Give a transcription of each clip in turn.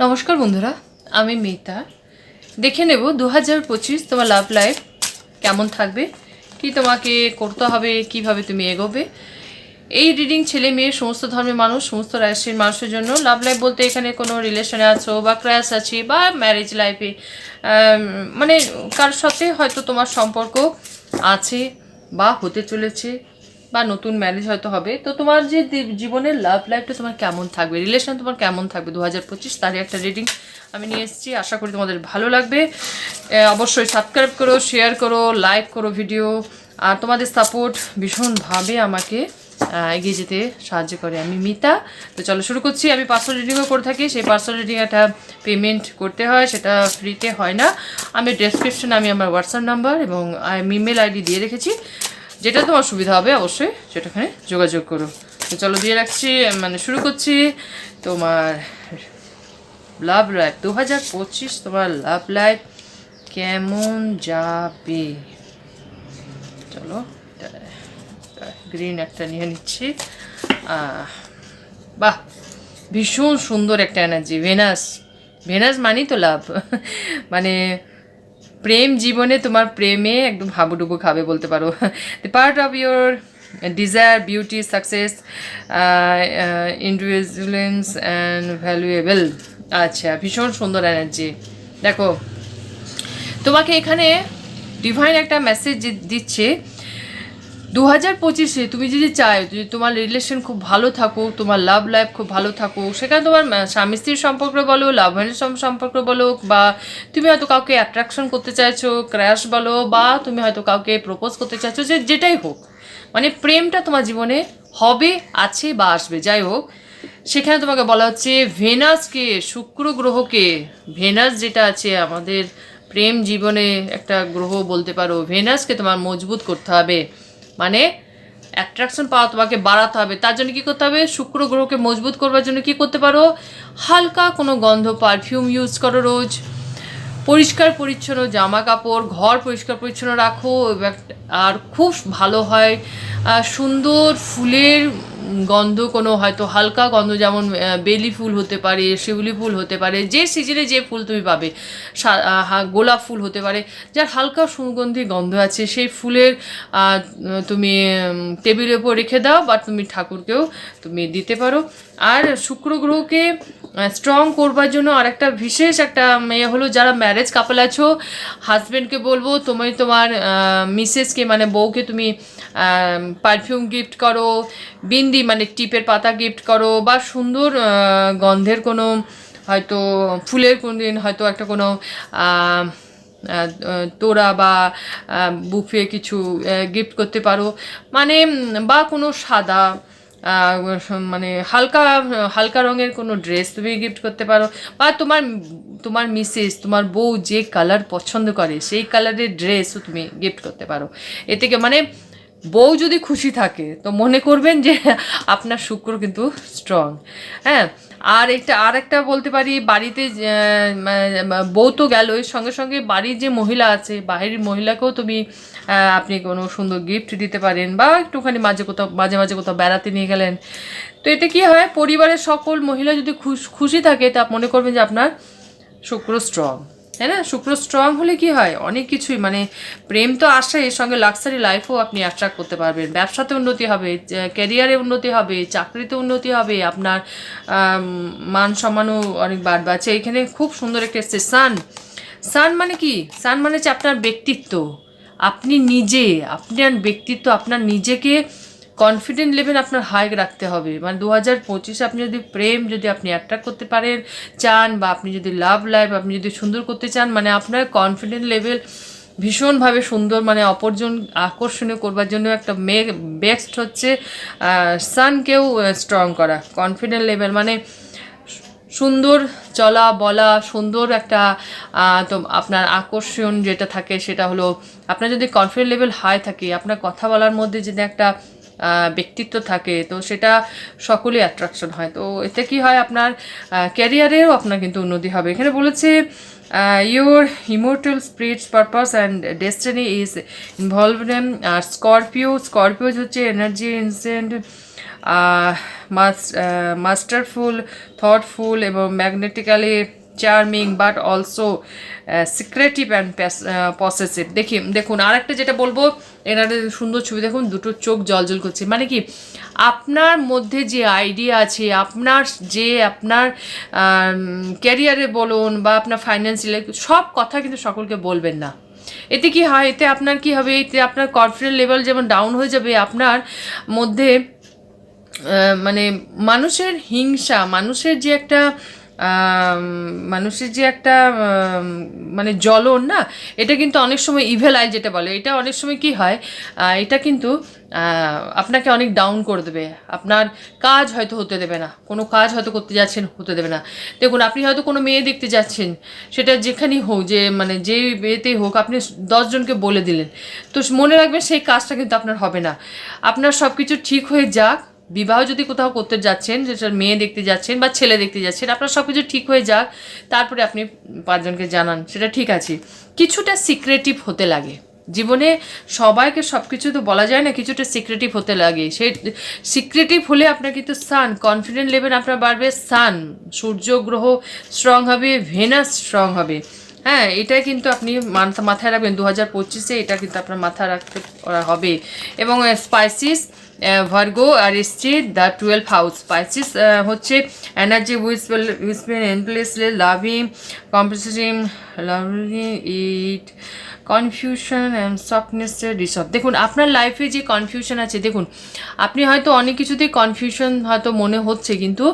নমস্কার বন্ধুরা, আমি মিতা। দেখে নেব 2025 তোমার লাভ লাইফ কেমন থাকবে, কি তোমাকে করতে হবে, কিভাবে তুমি এগোবে। এই রিডিং ছেলে মেয়ে সমস্ত ধর্মের মানুষ, সমস্ত রাশির মানুষের জন্য। লাভ লাইফ বলতে এখানে কোনো রিলেশনে আছো বা ক্র্যাশ আছে বা ম্যারেজ লাইফে, মানে কার সাথে হয়তো তোমার সম্পর্ক আছে বা হতে চলেছে বা নতুন ম্যারেজ হয়তো হবে। তো তোমার যে জীবনের লাভ লাইফটা তোমার কেমন থাকবে, রিলেশন তোমার কেমন থাকবে 2025, তারই একটা রিডিং আমি নিয়ে এসেছি। আশা করি তোমাদের ভালো লাগবে। অবশ্যই সাবস্ক্রাইব করো, শেয়ার করো, লাইক করো ভিডিও। আর তোমাদের সাপোর্ট ভীষণভাবে আমাকে এগিয়ে যেতে সাহায্য করে। আমি মিতা। তো চলো শুরু করছি। আমি পার্সোনাল রিডিংও করে থাকি। সেই পার্সোনাল রিডিং একটা পেমেন্ট করতে হয়, সেটা ফ্রিতে হয় না। আমি ডেসক্রিপশনে আমি আমার হোয়াটসঅ্যাপ নাম্বার এবং ইমেল আইডি দিয়ে রেখেছি। যেটা তোমার সুবিধা হবে অবশ্যই সেটাখানে যোগাযোগ করো। তো চলো দিয়ে রাখছি, মানে শুরু করছি। তোমার লাভ লাইফ 2025, তোমার লাভ লাইফ কেমন যাবে। চলো গ্রিন একটা নিয়ে নিচ্ছি। বাহ, ভীষণ সুন্দর একটা এনার্জি। ভেনাস, ভেনাস মানেই তো লাভ। মানে প্রেম জীবনে তোমার প্রেমে একদম হাবুডুবু খাবে বলতে পারো। The part of your desire, beauty, success, individualness and valuable. আচ্ছা, ভীষণ সুন্দর এনার্জি। দেখো তোমাকে এখানে ডিভাইন একটা মেসেজ দিচ্ছে। 2025-এ তুমি যদি চাও, যদি তোমার রিলেশন খুব ভালো থাকো, তোমার লাভ লাইফ খুব ভালো থাকো, সেখানে তোমার স্বামী স্ত্রীর সম্পর্ক বলো, লাভ সম্পর্ক বলো, বা তুমি হয়তো কাউকে অ্যাট্রাকশন করতে চাইছো, ক্র্যাশ বলো, বা তুমি হয়তো কাউকে প্রপোজ করতে চাইছো, যে যেটাই হোক, মানে প্রেমটা তোমার জীবনে হবে, আছে বা আসবে, যাই হোক, সেখানে তোমাকে বলা হচ্ছে ভেনাসকে, শুক্র গ্রহকে, ভেনাস যেটা আছে আমাদের প্রেম জীবনে একটা গ্রহ বলতে পারো, ভেনাসকে তোমার মজবুত করতে হবে। মানে অ্যাট্রাকশন পাওয়া তোমাকে বাড়াতে হবে। তার জন্য কী করতে হবে? শুক্র গ্রহকে মজবুত করবার জন্য কী করতে পারো? হালকা কোনো গন্ধ পারফিউম ইউজ করো রোজ। পরিষ্কার পরিচ্ছন্ন জামা কাপড়, ঘর পরিষ্কার পরিচ্ছন্ন রাখো। আর খুব ভালো হয় সুন্দর ফুলের গন্ধ, কোনো হয়তো হালকা গন্ধ, যেমন বেলি ফুল হতে পারে, শিউলি ফুল হতে পারে, যে সিজনে যে ফুল তুমি পাবে, গোলাপ ফুল হতে পারে, যার হালকা সুগন্ধি গন্ধ আছে, সেই ফুলের তুমি টেবিলের উপর রেখে দাও, বা তুমি ঠাকুরকেও তুমি দিতে পারো। আর শুক্র গ্রহকে স্ট্রং করবার জন্য আরেকটা বিশেষ একটা হলো, যারা ম্যারেজ কাপল আছো, হাজব্যান্ডকে বলবো তুমি তোমার মিসেসকে, মানে বউকে তুমি পারফিউম গিফট করো, বিন্দি মানে টিপের পাতা গিফট করো, বা সুন্দর গন্ধের কোনো হয়তো ফুলের কোনো দিন হয়তো একটা কোনো তোড়া বা বুফে কিছু গিফট করতে পারো। মানে বা কোনো সাদা মানে হালকা হালকা রঙের কোনো ড্রেস তুমি গিফট করতে পারো, বা তোমার মিসেস, তোমার বউ যে কালার পছন্দ করে সেই কালারের ড্রেসও তুমি গিফট করতে পারো। এ থেকে মানে বউ যদি খুশি থাকে তো মনে করবেন যে আপনার শুক্র কিন্তু স্ট্রং। হ্যাঁ, আর একটা বলতে পারি, বাড়িতে বউ তো গেলই, সঙ্গে সঙ্গে বাড়ির যে মহিলা আছে, বাহিরের মহিলাকেও তুমি আপনি কোনো সুন্দর গিফট দিতে পারেন, বা একটুখানি মাঝে মাঝে কোথাও বেড়াতে নিয়ে গেলেন। তো এতে কী হয়, পরিবারের সকল মহিলা যদি খুশি থাকে, তা মনে করবেন যে আপনার শুক্র স্ট্রং। তাই না? শুক্র স্ট্রং হলে কি হয়, অনেক কিছুই, মানে প্রেম তো আসে, এর সঙ্গে লাক্সারি লাইফও আপনি অ্যাট্রাক্ট করতে পারবেন। ব্যবসাতে উন্নতি হবে, ক্যারিয়ারে উন্নতি হবে, চাকরিতে উন্নতি হবে, আপনার মান সম্মানও অনেক বাড়বে। আচ্ছা, এখানে খুব সুন্দর একটা এসছে সান। সান মানে কি? সান মানে হচ্ছে আপনার ব্যক্তিত্ব, আপনি নিজে, আপনার ব্যক্তিত্ব, আপনার নিজেকে কনফিডেন্ট লেভেল আপনার হাই রাখতে হবে। মানে 2025 আপনি যদি প্রেম যদি আপনি অ্যাট্রাক্ট করতে পারেন চান, বা আপনি যদি লাভ লাইফ আপনি যদি সুন্দর করতে চান, মানে আপনার কনফিডেন্ট লেভেল ভীষণভাবে সুন্দর, মানে অপরজন আকর্ষণীয় করবার জন্য একটা বেস্ট হচ্ছে সানকেও স্ট্রং করা। কনফিডেন্ট লেভেল মানে সুন্দর চলা বলা, সুন্দর একটা তো আপনার আকর্ষণ যেটা থাকে সেটা হলো, আপনার যদি কনফিডেন্ট লেভেল হাই থাকে, আপনার কথা বলার মধ্যে যদি একটা ব্যক্তিত্ব থাকে, তো সেটা সকলেই অ্যাট্রাকশন হয়। তো এতে কি হয়, আপনার ক্যারিয়ারেও আপনার কিন্তু উন্নতি হবে। এখানে বলেছে your immortal spirits purpose and destiny is involved in. আর স্করপিও হচ্ছে এনার্জি ইনসেন্ট, মাস্টারফুল, থটফুল এবং magnetically charming, but also secretive and possessive. দেখুন আর একটা যেটা বলবো, এনাদের সুন্দর ছবি দেখুন, দুটো চোখ জল করছে, মানে কি আপনার মধ্যে যে আইডিয়া আছে, আপনার ক্যারিয়ারে বলুন বা আপনার ফাইন্যান্সিয়াল, সব কথা কিন্তু সকলকে বলবেন না। এতে কি হয়, এতে আপনার কি হবে, এতে আপনার কনফিডেন্স লেভেল যেমন ডাউন হয়ে যাবে, আপনার মধ্যে মানে মানুষের হিংসা, মানুষের যে একটা মানে জ্বলন না, এটা কিন্তু অনেক সময় ইভেল আই যেটা বলে, এটা অনেক সময় কি হয়, এটা কিন্তু আপনাকে অনেক ডাউন করে দেবে, আপনার কাজ হয়তো হতে দেবে না, কোনো কাজ হয়তো করতে যাচ্ছেন হতে দেবে না। দেখুন আপনি হয়তো কোনো মেয়ে দেখতে যাচ্ছেন, সেটা যেখানেই হোক, যে মানে যে মেয়েতেই হোক, আপনি 10 জনকে বলে দিলেন, তো মনে রাখবেন সেই কাজটা কিন্তু আপনার হবে না। আপনার সব কিছু ঠিক হয়ে যাক, বিবাহ যদি কোথাও করতে যাচ্ছেন, যেটা মেয়ে দেখতে যাচ্ছেন বা ছেলে দেখতে যাচ্ছেন, আপনার সব কিছু ঠিক হয়ে যাক, তারপরে আপনি 5 জনকে জানান, সেটা ঠিক আছে। কিছুটা সিক্রেটিভ হতে লাগে জীবনে, সবাইকে সব কিছু তো বলা যায় না, কিছুটা সিক্রেটিভ হতে লাগে। সেই সিক্রেটিভ হলে আপনার কিন্তু কনফিডেন্ট লেভেল আপনার বাড়বে, সূর্য গ্রহ স্ট্রং হবে, ভেনাস স্ট্রং হবে। হ্যাঁ, এটা কিন্তু আপনি মাথায় রাখবেন, 2025-এ এটা কিন্তু আপনার মাথায় রাখতে হবে। এবং স্পাইসিস, ভার্গো আর এসছে দ্য 12 হাউস। স্পাইসিস হচ্ছে এনার্জি, উইসপেন এনপ্লেসলে, loving, compositing, loving it, confusion and সফটনেসের রিসর্ট। দেখুন আপনার লাইফে যে কনফিউশন আছে, দেখুন আপনি হয়তো অনেক কিছুতেই কনফিউশন হয়তো মনে হচ্ছে, কিন্তু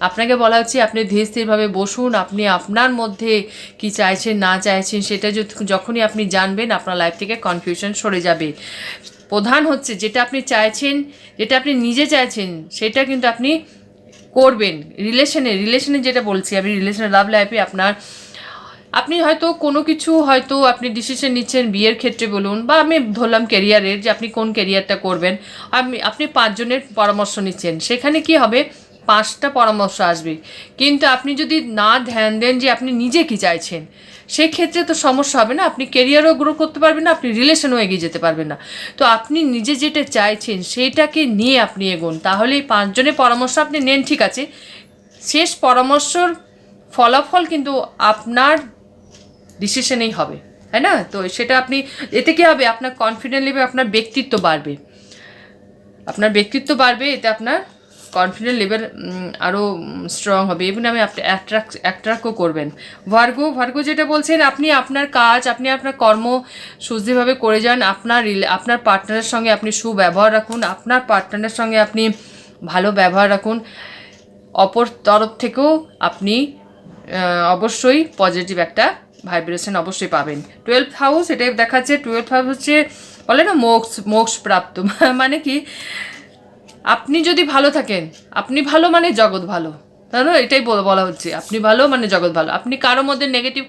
আপনাকে বলা হচ্ছে আপনি ধীরে স্থিরভাবে বসুন, আপনি আপনার মধ্যে কি চাইছেন না চাইছেন সেটা যখনই আপনি জানবেন, আপনার লাইফ থেকে কনফিউশন সরে যাবে। প্রধান হচ্ছে যেটা আপনি চাইছেন, যেটা আপনি নিজে চাইছেন, সেটা কিন্তু আপনি করবেন। রিলেশনে যেটা বলছি আমি, রিলেশনে লাভ লাইফে আপনি হয়তো কোনো কিছু হয়তো আপনি ডিসিশন নিচ্ছেন, বিয়ের ক্ষেত্রে বলুন, বা আমি ধরলাম ক্যারিয়ারের, যে আপনি কোন ক্যারিয়ারটা করবেন, আপনি 5 জনের পরামর্শ নিচ্ছেন, সেখানে কি হবে, 5টা পরামর্শ আসবে, কিন্তু আপনি যদি না ধ্যান দেন যে আপনি নিজে কি চাইছেন, সেক্ষেত্রে তো সমস্যা হবে না, আপনি ক্যারিয়ারও গ্রো করতে পারবেন না, আপনি রিলেশনও এগিয়ে যেতে পারবেন না। তো আপনি নিজে যেটা চাইছেন সেইটাকে নিয়ে আপনি এগোন, তাহলে এই 5 জনের পরামর্শ আপনি নেন, ঠিক আছে, শেষ পরামর্শর ফলাফল কিন্তু আপনার ডিসিশনেই হবে, তাই না? তো সেটা আপনি, এতে কী হবে, আপনার কনফিডেন্ট লেভেল, আপনার ব্যক্তিত্ব বাড়বে, এতে আপনার কনফিডেন্ট লেভেল আরও স্ট্রং হবে, এবং আপনি অ্যাট্রাক্টও করবেন। ভার্গো যেটা বলছেন, আপনি আপনার কাজ, আপনি আপনার কর্ম সুস্থভাবে করে যান, আপনার পার্টনারের সঙ্গে আপনি সুব্যবহার রাখুন, আপনার পার্টনারের সঙ্গে আপনি ভালো ব্যবহার রাখুন, অপর তরফ থেকেও আপনি অবশ্যই পজিটিভ একটা ভাইব্রেশন অবশ্যই পাবেন। 12th হাউস এটাই দেখাচ্ছে, 12th হাউস হচ্ছে বলে না মোক্ষ প্রাপ্ত, মানে কি আপনি যদি ভালো থাকেন, আপনি ভালো মানে জগৎ ভালো, তাই না? এটাই বলা হচ্ছে, আপনি ভালো মানে জগৎ ভালো। আপনি কারোর মধ্যে নেগেটিভ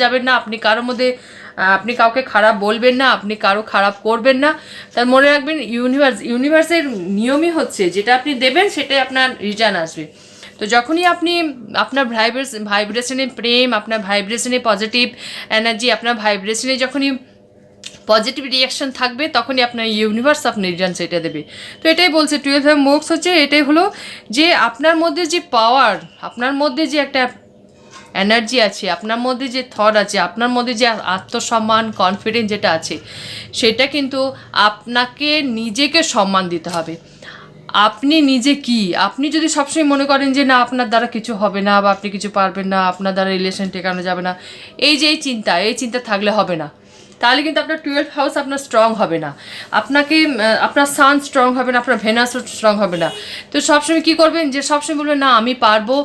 যাবেন না, আপনি কাউকে খারাপ বলবেন না, আপনি কারো খারাপ করবেন না। তার মনে রাখবেন, ইউনিভার্সের নিয়মই হচ্ছে যেটা আপনি দেবেন সেটাই আপনার রিটার্ন আসবে। তো যখনই আপনি আপনার ভাইব্রেশনে প্রেম, আপনার ভাইব্রেশনে পজিটিভ এনার্জি, আপনার ভাইব্রেশনে যখনই পজিটিভ রিয়াকশন থাকবে, তখনই আপনার ইউনিভার্স আপনার রিটার্ন সেটা দেবে। তো এটাই বলছে 12 মোক্স হচ্ছে, এটাই হলো যে আপনার মধ্যে যে পাওয়ার, আপনার মধ্যে যে একটা এনার্জি আছে, আপনার মধ্যে যে থট আছে, আপনার মধ্যে যে আত্মসম্মান, কনফিডেন্স যেটা আছে, সেটা কিন্তু আপনাকে নিজেকে সম্মান দিতে হবে। আপনি নিজে কি, আপনি যদি সবসময় মনে করেন যে না আপনার দ্বারা কিছু হবে না, বা আপনি কিছু পারবেন না, আপনার দ্বারা রিলেশন টেকানো যাবে না, এই চিন্তা থাকলে হবে না, তাহলে কিন্তু আপনার 12th হাউস আপনার স্ট্রং হবে না, আপনার সান স্ট্রং হবে না, আপনার ভেনাস স্ট্রং হবে না। তো সবসময় কী করবেন, যে সবসময় বলবেন না আমি পারবো,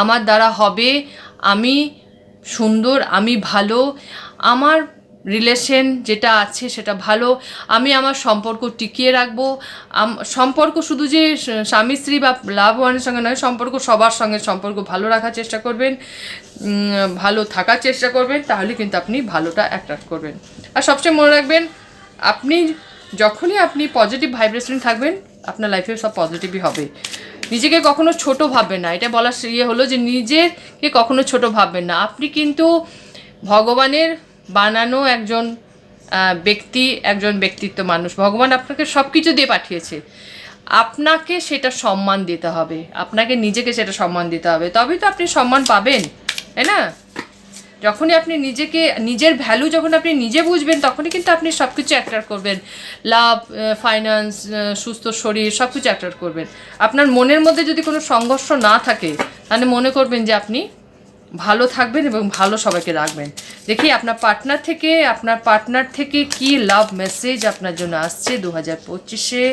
আমার দ্বারা হবে, আমি সুন্দর, আমি ভালো, আমার রিলেশন যেটা আছে সেটা ভালো, আমি আমার সম্পর্ক টিকিয়ে রাখবো। সম্পর্ক শুধু যে স্বামী স্ত্রী বা লাভ ওয়ানের সঙ্গে নয়, সম্পর্ক সবার সঙ্গে সম্পর্ক ভালো রাখার চেষ্টা করবেন, ভালো থাকার চেষ্টা করবেন, তাহলে কিন্তু আপনি ভালোটা অ্যাট্রাক্ট করবেন। আর সবচেয়ে মনে রাখবেন, যখনই আপনি পজিটিভ ভাইব্রেশন থাকবেন, আপনার লাইফে সব পজিটিভই হবে। নিজেকে কখনো ছোট ভাববেন না, এটা বলার হলো যে নিজেকে কখনো ছোট ভাববেন না। আপনি কিন্তু ভগবানের বানানো একজন ব্যক্তিত্ব মানুষ, ভগবান আপনাকে সব কিছু দিয়ে পাঠিয়েছে। আপনাকে সেটা সম্মান দিতে হবে, আপনাকে নিজেকে সেটা সম্মান দিতে হবে, তবেই তো আপনি সম্মান পাবেন, তাই না? যখনই আপনি নিজেকে, নিজের ভ্যালু যখন আপনি নিজে বুঝবেন, তখনই কিন্তু আপনি সব কিছু অ্যাট্রাক্ট করবেন। লাভ, ফাইন্যান্স, সুস্থ শরীর, সব কিছু অ্যাট্রাক্ট করবেন। আপনার মনের মধ্যে যদি কোনো সংঘর্ষ না থাকে, তাহলে মনে করবেন যে আপনি ভালো থাকবেন এবং ভালো সবাইকে রাখবেন। দেখি আপনার পার্টনার থেকে কি লাভ মেসেজ আপনার জন্য আসছে 2025-এ।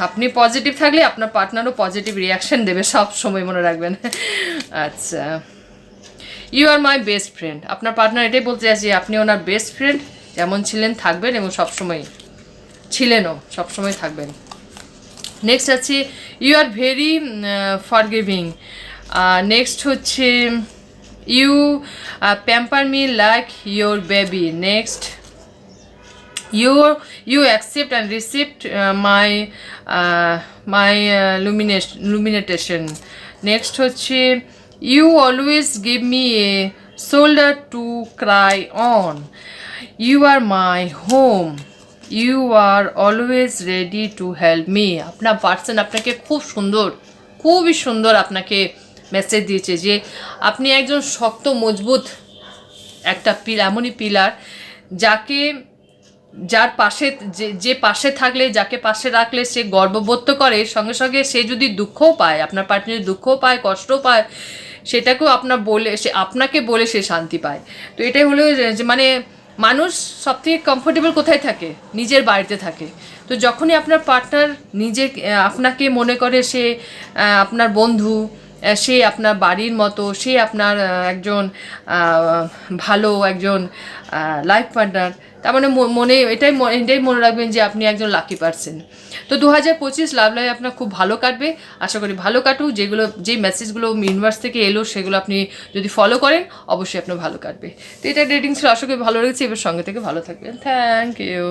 আপনি পজিটিভ থাকলে আপনার পার্টনারও পজিটিভ রিয়াকশন দেবে, সব সময় মনে রাখবেন। আচ্ছা, you are my best friend. আপনার পার্টনার এটাই বলতে চাইছে যে আপনি ওনার বেস্ট ফ্রেন্ড, যেমন ছিলেন থাকবেন এবং সবসময় ছিলেনও, সবসময় থাকবেন। নেক্সট আছে you are very forgiving. Next হচ্ছে you pamper me like your baby. Next you accept and receive my lumination. Next হচ্ছে you always give me a shoulder to cry on. You are my home. You are always ready to help me. আপনার person আপনাকে খুবই সুন্দর আপনাকে message দিয়েছে যে আপনি একজন শক্ত মজবুত একটা এমনই পিলার, যার পাশে যে পাশে থাকলে, যাকে পাশে রাখলে সে গর্ববোধ তো করে, সঙ্গে সঙ্গে সে যদি দুঃখও পায়, আপনার পার্টনার যদি দুঃখও পায়, কষ্টও পায়, সেটাকেও আপনাকে বলে সে শান্তি পায়। তো এটাই হলো যে মানে মানুষ সবথেকে কমফোর্টেবল কোথায় থাকে? নিজের বাড়িতে থাকে। তো যখনই আপনার পার্টনার আপনাকে মনে করে সে আপনার বন্ধু, সে আপনার বাড়ির মতো, সে আপনার একজন ভালো একজন লাইফ পার্টনার, তার মানে এটাই মনে রাখবেন যে আপনি একজন লাকি পারসন। তো 2025 লাভ লাইফ আপনার খুব ভালো কাটবে, আশা করি ভালো কাটুক। যে মেসেজগুলো ইউনিভার্স থেকে এলো সেগুলো আপনি যদি ফলো করেন, অবশ্যই আপনার ভালো কাটবে। তো এটা রেটিং ছিল, আশা করি ভালো লেগেছে। এবার সঙ্গে থেকে ভালো থাকবেন। Thank you.